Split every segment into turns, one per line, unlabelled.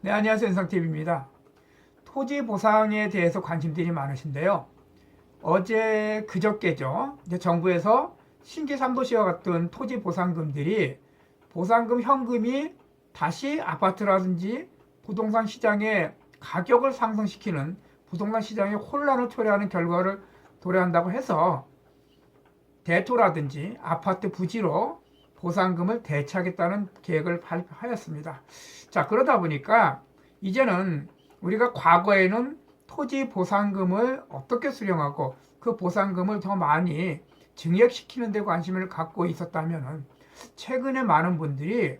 네, 안녕하세요. 인상TV입니다. 토지 보상에 대해서 관심들이 많으신데요. 어제 그저께죠. 이제 정부에서 신규 3도시와 같은 토지 보상금들이 보상금 현금이 다시 아파트라든지 부동산 시장의 가격을 상승시키는 부동산 시장에 혼란을 초래하는 결과를 도래한다고 해서 대토라든지 아파트 부지로 보상금을 대체하겠다는 계획을 발표하였습니다. 자, 그러다 보니까 이제는 우리가 과거에는 토지 보상금을 어떻게 수령하고 그 보상금을 더 많이 증액시키는 데 관심을 갖고 있었다면 최근에 많은 분들이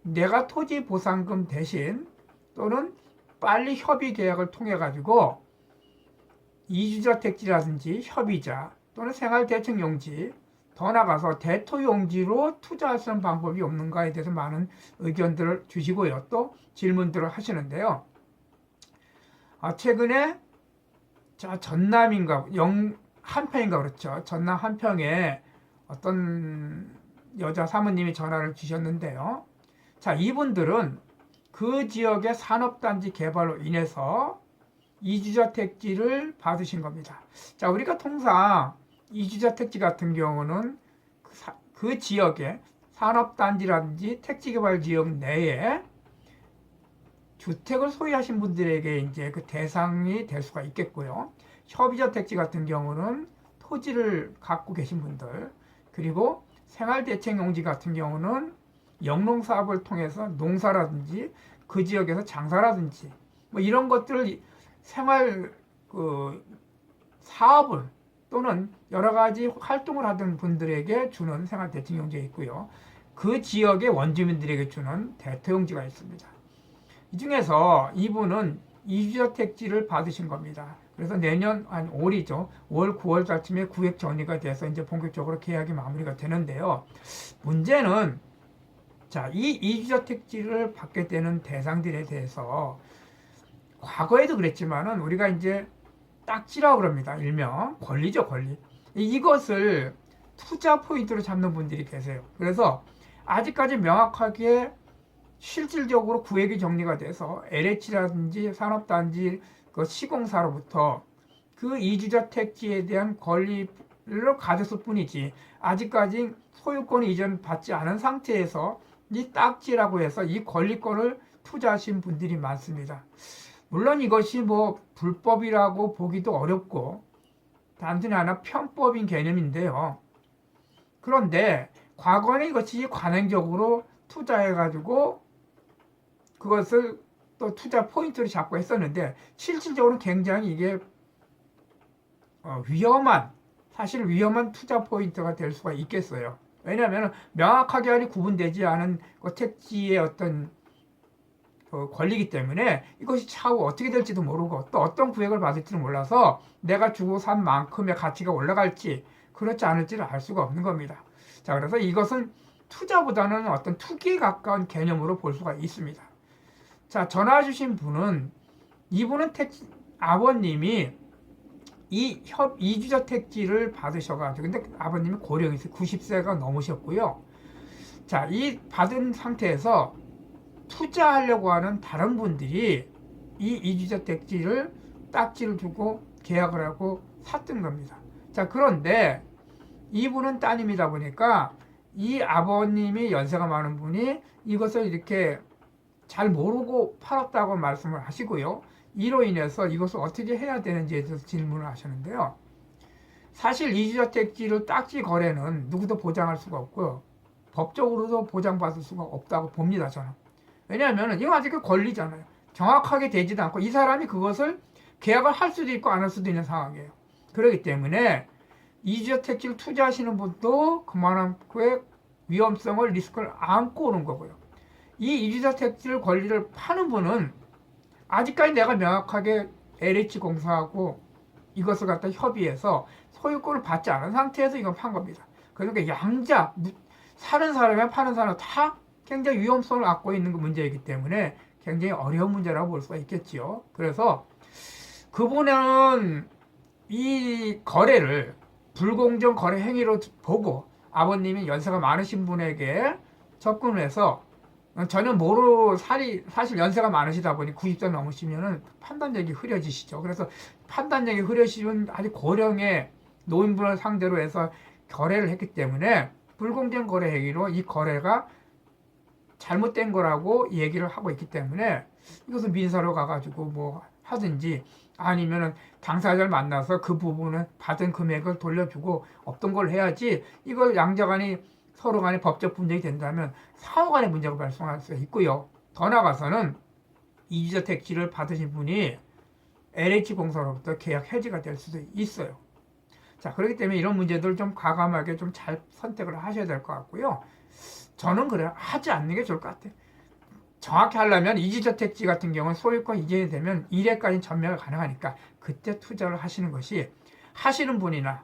내가 토지 보상금 대신 또는 빨리 협의 계약을 통해 가지고 이주저택지라든지 협의자 또는 생활대책용지, 더 나가서 대토용지로 투자할 수 있는 방법이 없는가에 대해서 많은 의견들을 주시고요. 또 질문들을 하시는데요. 최근에 전남인가 한평인가 그렇죠. 전남 한평에 어떤 여자 사모님이 전화를 주셨는데요. 자, 이분들은 그 지역의 산업단지 개발로 인해서 이주저택지를 받으신 겁니다. 자, 우리가 통상 이주저택지 같은 경우는 그 지역의 산업단지라든지 택지개발지역 내에 주택을 소유하신 분들에게 이제 그 대상이 될 수가 있겠고요. 협의저택지 같은 경우는 토지를 갖고 계신 분들, 그리고 생활대책용지 같은 경우는 영농사업을 통해서 농사라든지 그 지역에서 장사라든지 뭐 이런 것들을 생활 사업을 또는 여러 가지 활동을 하던 분들에게 주는 생활대책용지가 있고요. 그 지역의 원주민들에게 주는 대토용지가 있습니다. 이 중에서 이분은 이주저택지를 받으신 겁니다. 그래서 내년 올이죠. 5월, 9월 달쯤에 구획 정리가 돼서 이제 본격적으로 계약이 마무리가 되는데요. 문제는 이 이주저택지를 받게 되는 대상들에 대해서 과거에도 그랬지만은 우리가 이제 딱지라고 그럽니다. 일명 권리죠, 권리. 이것을 투자 포인트로 잡는 분들이 계세요. 그래서 아직까지 명확하게 실질적으로 구획이 정리가 돼서 LH라든지 산업단지 그 시공사로부터 그 이주저택지에 대한 권리를 가졌을 뿐이지 아직까지 소유권 이전 받지 않은 상태에서 이 딱지라고 해서 이 권리권을 투자하신 분들이 많습니다. 물론 이것이 뭐 불법이라고 보기도 어렵고 단순히 하나 편법인 개념인데요. 그런데 과거에 이것이 관행적으로 투자해가지고 그것을 또 투자 포인트로 잡고 했었는데 실질적으로는 굉장히 이게 사실 위험한 투자 포인트가 될 수가 있겠어요. 왜냐하면 명확하게 구분되지 않은 택지의 어떤 권리이기 때문에 이것이 차후 어떻게 될지도 모르고 또 어떤 구획을 받을지도 몰라서 내가 주고 산 만큼의 가치가 올라갈지 그렇지 않을지를 알 수가 없는 겁니다. 자, 그래서 이것은 투자보다는 어떤 투기에 가까운 개념으로 볼 수가 있습니다. 자, 전화 주신 분은 이분은 아버님이 이주저택지를 받으셔가지고 근데 아버님이 고령이세요. 90세가 넘으셨고요. 자, 이 받은 상태에서 투자하려고 하는 다른 분들이 이 이주저택지를 딱지를 주고 계약을 하고 샀던 겁니다. 자, 그런데 이분은 따님이다 보니까 이 아버님이 연세가 많은 분이 이것을 이렇게 잘 모르고 팔았다고 말씀을 하시고요. 이로 인해서 이것을 어떻게 해야 되는지에 대해서 질문을 하셨는데요. 사실 이주저택지를 딱지 거래는 누구도 보장할 수가 없고요. 법적으로도 보장받을 수가 없다고 봅니다, 저는. 왜냐하면 이건 아직 권리잖아요. 정확하게 되지도 않고 이 사람이 그것을 계약을 할 수도 있고 안 할 수도 있는 상황이에요. 그렇기 때문에 이주저택지를 투자하시는 분도 그만큼의 위험성을 리스크를 안고 오는 거고요. 이 이주저택지를 권리를 파는 분은 아직까지 내가 명확하게 LH공사하고 이것을 갖다 협의해서 소유권을 받지 않은 상태에서 이건 판 겁니다. 그러니까 양자 사는 사람이나 파는 사람 다 굉장히 위험성을 안고 있는 문제이기 때문에 굉장히 어려운 문제라고 볼 수가 있겠지요. 그래서 그분은 이 거래를 불공정 거래 행위로 보고 아버님이 연세가 많으신 분에게 접근을 해서 전혀 사실 연세가 많으시다 보니 90세 넘으시면은 판단력이 흐려지시죠. 그래서 판단력이 흐려지면 아주 고령의 노인분을 상대로 해서 거래를 했기 때문에 불공정 거래 행위로 이 거래가 잘못된 거라고 얘기를 하고 있기 때문에 이것을 민사로 가가지고 뭐 하든지 아니면은 당사자를 만나서 그 부분은 받은 금액을 돌려주고 없던 걸 해야지, 이걸 양자간이 서로 간에 법적 분쟁이 된다면 상호 간의 문제가 발생할 수 있고요. 더 나아가서는 이주자 택지를 받으신 분이 LH공사로부터 계약 해지가 될 수도 있어요. 자, 그렇기 때문에 이런 문제들을 좀 과감하게 좀 잘 선택을 하셔야 될 것 같고요. 저는 그래요. 하지 않는 게 좋을 것 같아요. 정확히 하려면 이주자 택지 같은 경우는 소유권 이전이 되면 1회까지 전매가 가능하니까 그때 투자를 하시는 것이 하시는 분이나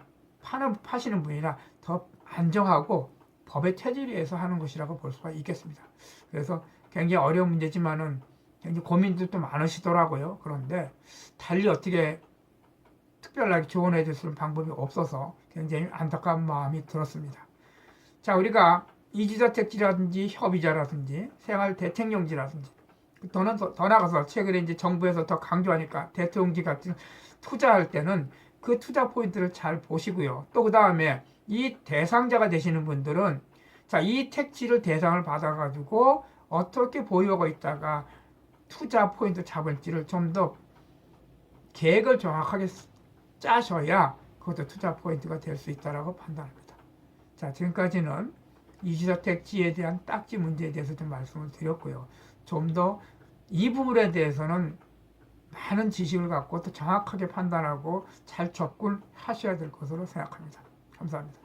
파시는 분이나 더 안정하고 법의 체질에서 하는 것이라고 볼 수가 있겠습니다. 그래서 굉장히 어려운 문제지만은 굉장히 고민들도 많으시더라고요. 그런데 달리 어떻게 특별하게 조언해 줄 수 있는 방법이 없어서 굉장히 안타까운 마음이 들었습니다. 자, 우리가 이주자 택지라든지 협의자라든지 생활 대책용지라든지 더 나가서 최근에 이제 정부에서 더 강조하니까 대통령지 같은 투자할 때는 그 투자 포인트를 잘 보시고요. 또 그 다음에 이 대상자가 되시는 분들은 자, 이 택지를 대상을 받아가지고 어떻게 보유하고 있다가 투자 포인트 잡을지를 좀 더 계획을 정확하게 짜셔야 그것도 투자 포인트가 될 수 있다고 판단합니다. 자, 지금까지는 이주자 택지에 대한 딱지 문제에 대해서 좀 말씀을 드렸고요. 좀 더 이 부분에 대해서는 많은 지식을 갖고 또 정확하게 판단하고 잘 접근하셔야 될 것으로 생각합니다. 감사합니다.